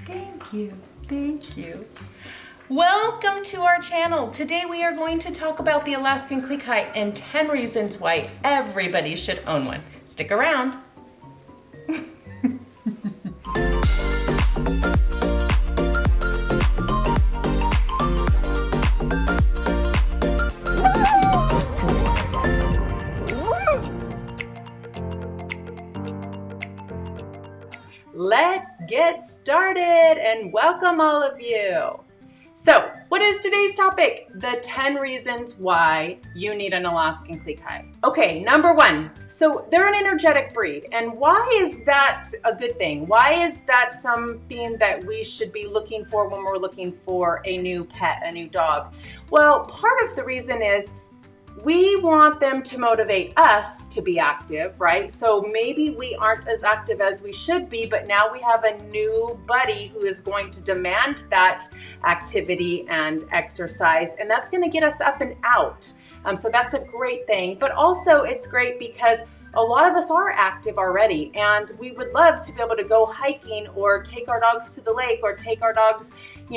Thank you. Thank you. Welcome to our channel. Today we are going to talk about the Alaskan Klee Kai and 10 reasons why everybody should own one. Stick around. Let's get started and welcome all of you. So, what is today's topic? The 10 reasons why you need an Alaskan Klee Kai. Okay, number one. So, they're an energetic breed. And why is that a good thing? Why is that something that we should be looking for when we're looking for a new pet, a new dog? Well, part of the reason is we want them to motivate us to be active, right? So maybe we aren't as active as we should be, but now we have a new buddy who is going to demand that activity and exercise, and that's going to get us up and out. So that's a great thing, but also it's great because a lot of us are active already, and we would love to be able to go hiking or take our dogs to the lake or take our dogs,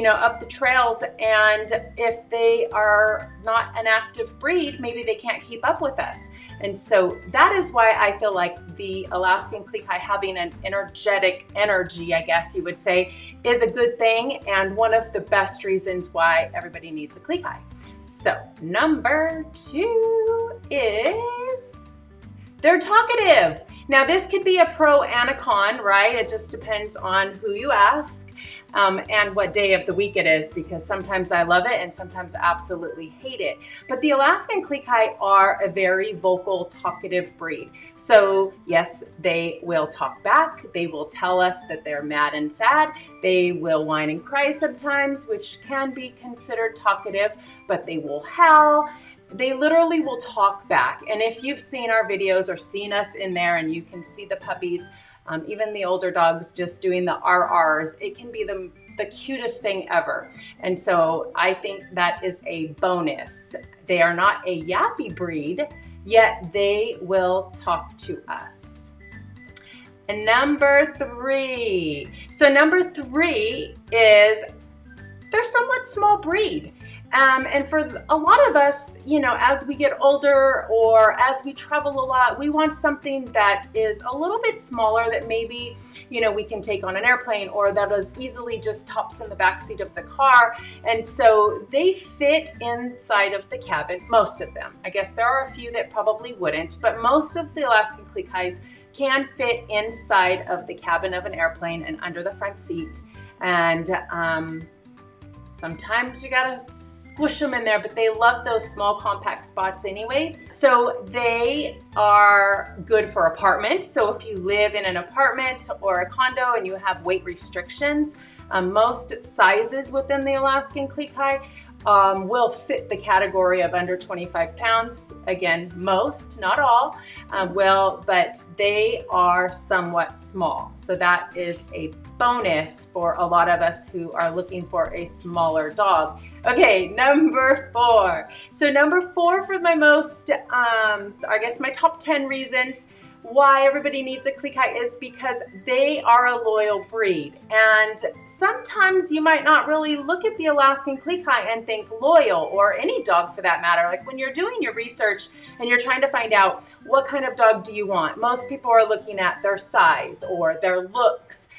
up the trails. And if they are not an active breed, maybe they can't keep up with us. And so that is why I feel like the Alaskan Klee Kai having an energetic energy, I guess you would say, is a good thing and one of the best reasons why everybody needs a Klee Kai. So number 2 is they're talkative. Now this could be a pro and a con, right? It just depends on who you ask and what day of the week it is, because sometimes I love it and sometimes I absolutely hate it. But the Alaskan Klee Kai are a very vocal, talkative breed. So yes, they will talk back. They will tell us that they're mad and sad. They will whine and cry sometimes, which can be considered talkative, but they will howl. They literally will talk back. And if you've seen our videos or seen us in there and you can see the puppies, even the older dogs just doing the RRs, it can be the cutest thing ever. And so I think that is a bonus. They are not a yappy breed, yet they will talk to us. And number 3. So number 3 is they're somewhat small breed. And for a lot of us, as we get older or as we travel a lot, we want something that is a little bit smaller that maybe, we can take on an airplane or that is easily just tops in the backseat of the car. And so they fit inside of the cabin, most of them. I guess there are a few that probably wouldn't, but most of the Alaskan Klee Kais can fit inside of the cabin of an airplane and under the front seat. And sometimes you gotta squish them in there, but they love those small compact spots anyways. So they are good for apartments. So if you live in an apartment or a condo and you have weight restrictions, most sizes within the Alaskan Klee Kai will fit the category of under 25 pounds. Again, most, not all, will, but they are somewhat small. So that is a bonus for a lot of us who are looking for a smaller dog. Okay, number 4. So number 4 for my most, my top 10 reasons why everybody needs a Klee Kai is because they are a loyal breed. And sometimes you might not really look at the Alaskan Klee Kai and think loyal, or any dog for that matter. Like when you're doing your research and you're trying to find out what kind of dog do you want, most people are looking at their size or their looks,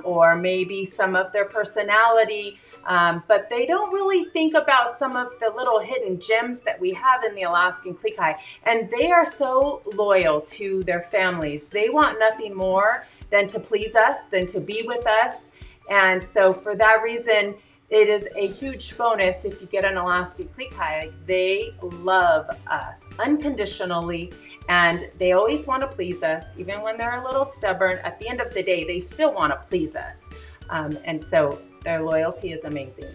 or maybe some of their personality. But they don't really think about some of the little hidden gems that we have in the Alaskan Klee Kai. And they are so loyal to their families. They want nothing more than to please us, than to be with us. And so for that reason, it is a huge bonus if you get an Alaskan Klee Kai. They love us unconditionally, and they always want to please us. Even when they're a little stubborn, at the end of the day, they still want to please us. And so their loyalty is amazing.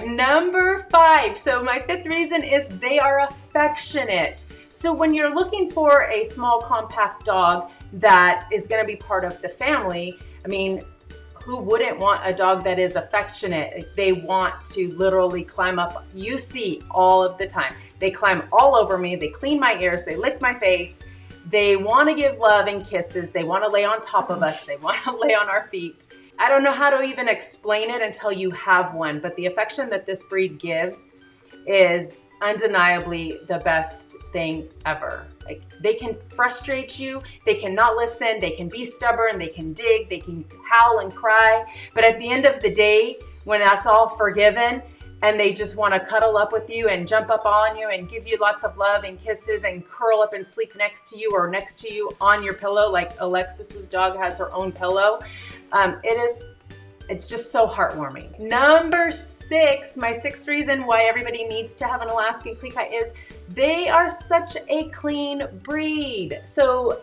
Number 5. So my 5th reason is they are affectionate. So when you're looking for a small compact dog that is going to be part of the family, who wouldn't want a dog that is affectionate? They want to literally climb up. You see all of the time. They climb all over me. They clean my ears. They lick my face. They want to give love and kisses. They want to lay on top of us. They want to lay on our feet. I don't know how to even explain it until you have one, but the affection that this breed gives is undeniably the best thing ever. Like, they can frustrate you, they can not listen, they can be stubborn, they can dig, they can howl and cry, but at the end of the day, when that's all forgiven and they just want to cuddle up with you and jump up on you and give you lots of love and kisses and curl up and sleep next to you or next to you on your pillow, like Alexis's dog has her own pillow, it's just so heartwarming. Number 6, my 6th reason why everybody needs to have an Alaskan Klee Kai is they are such a clean breed. So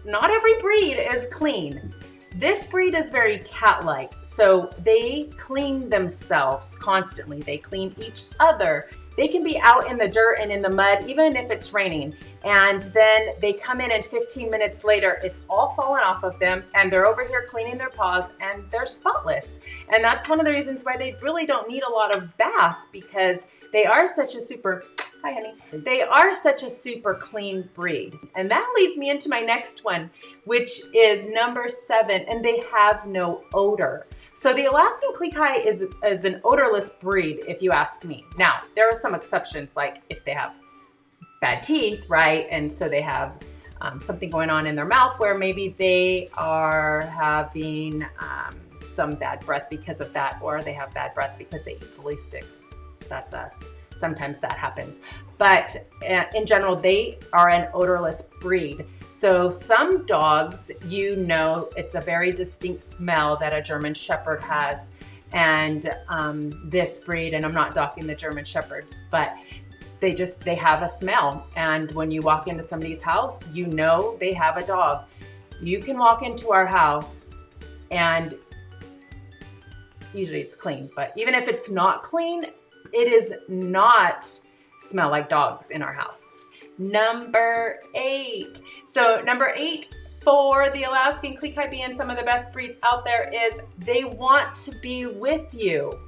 not every breed is clean. This breed is very cat-like, so they clean themselves constantly. They clean each other. They can be out in the dirt and in the mud, even if it's raining. And then they come in and 15 minutes later, it's all fallen off of them and they're over here cleaning their paws and they're spotless. And that's one of the reasons why they really don't need a lot of baths, because they are such a super, hi honey, they are such a super clean breed. And that leads me into my next one, which is number 7, and they have no odor. So the Alaskan Klee Kai is an odorless breed, if you ask me. Now, there are some exceptions, like if they have bad teeth, right? And so they have something going on in their mouth where maybe they are having some bad breath because of that, or they have bad breath because they eat bully sticks. That's us. Sometimes that happens. But in general, they are an odorless breed. So some dogs, you know, it's a very distinct smell that a German Shepherd has. And this breed, and I'm not docking the German Shepherds, but they have a smell. And when you walk into somebody's house, you know they have a dog. You can walk into our house and usually it's clean, but even if it's not clean, it is not smell like dogs in our house. Number 8. So number 8 for the Alaskan Klee Kai being some of the best breeds out there is they want to be with you.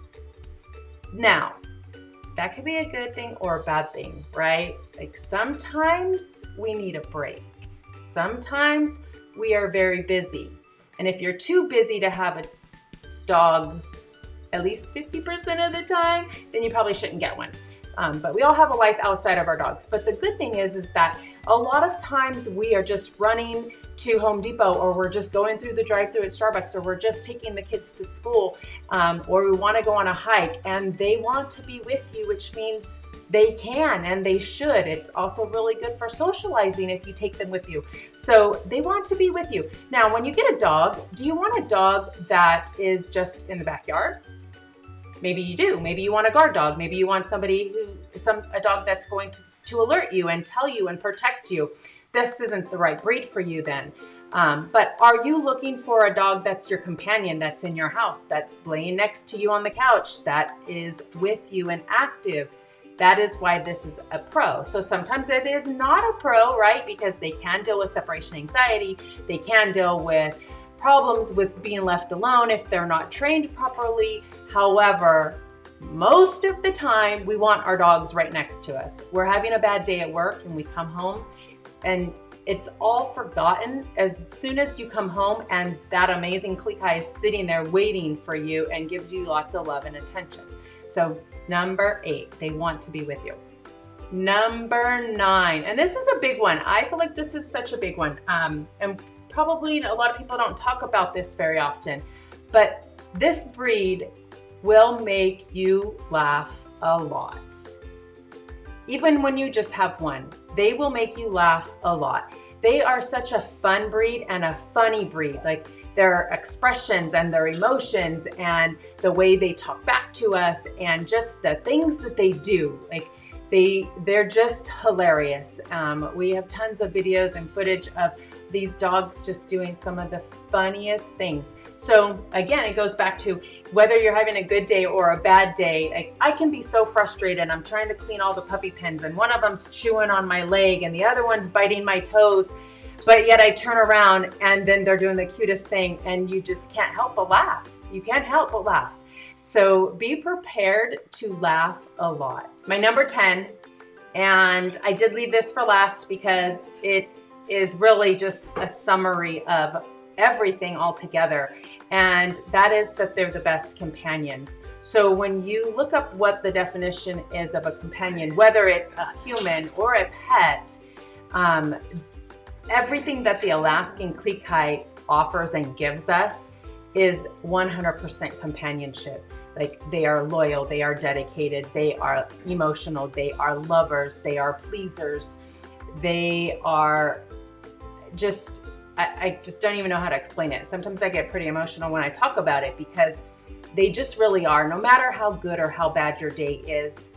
Now, that could be a good thing or a bad thing, right? Like sometimes we need a break. Sometimes we are very busy. And if you're too busy to have a dog at least 50% of the time, then you probably shouldn't get one. But we all have a life outside of our dogs. But the good thing is that a lot of times we are just running to Home Depot, or we're just going through the drive-thru at Starbucks, or we're just taking the kids to school, or we want to go on a hike, and they want to be with you, which means they can and they should. It's also really good for socializing if you take them with you. So they want to be with you. Now, when you get a dog, do you want a dog that is just in the backyard? Maybe you do. Maybe you want a guard dog. Maybe you want a dog that's going to alert you and tell you and protect you. This isn't the right breed for you then. But are you looking for a dog that's your companion, that's in your house, that's laying next to you on the couch, that is with you and active? That is why this is a pro. So sometimes it is not a pro, right? Because they can deal with separation anxiety. They can deal with problems with being left alone if they're not trained properly. However, most of the time we want our dogs right next to us. We're having a bad day at work and we come home and it's all forgotten as soon as you come home and that amazing Klee Kai is sitting there waiting for you and gives you lots of love and attention. So number 8, they want to be with you. Number 9, and this is a big one. I feel like this is such a big one. And probably a lot of people don't talk about this very often, but this breed will make you laugh a lot. Even when you just have one, they will make you laugh a lot. They are such a fun breed and a funny breed. Like their expressions and their emotions and the way they talk back to us and just the things that they do. Like they're just hilarious. We have tons of videos and footage of these dogs just doing some of the funniest things. So again, it goes back to whether you're having a good day or a bad day. Like I can be so frustrated. I'm trying to clean all the puppy pens and one of them's chewing on my leg and the other one's biting my toes, but yet I turn around and then they're doing the cutest thing and you just can't help but laugh. You can't help but laugh. So be prepared to laugh a lot. My number 10, and I did leave this for last because it is really just a summary of everything all together, and that is that they're the best companions. So when you look up what the definition is of a companion, whether it's a human or a pet, everything that the Alaskan Klee Kai offers and gives us is 100% companionship. Like, they are loyal, they are dedicated, they are emotional, they are lovers, they are pleasers, they are just, I just don't even know how to explain it. Sometimes I get pretty emotional when I talk about it because they just really are. No matter how good or how bad your day is,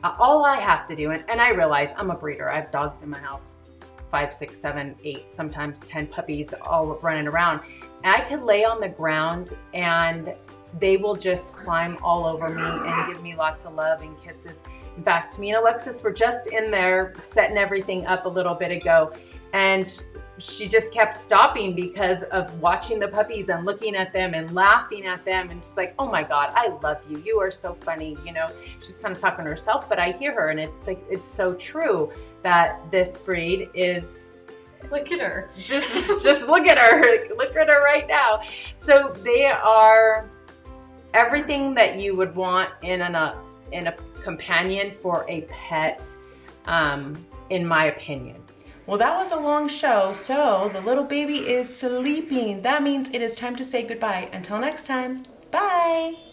all I have to do, and I realize I'm a breeder, I have dogs in my house, 5, 6, 7, 8, sometimes 10 puppies all running around. And I could lay on the ground and they will just climb all over me and give me lots of love and kisses. In fact, me and Alexis were just in there setting everything up a little bit ago, and she just kept stopping because of watching the puppies and looking at them and laughing at them and just like, oh my God, I love you. You are so funny. You know, she's kind of talking to herself, but I hear her, and it's like, it's so true that this breed is, look at her. Just look at her. Look at her right now. So they are everything that you would want in a companion for a pet, in my opinion. Well, that was a long show, so the little baby is sleeping. That means it is time to say goodbye. Until next time, bye.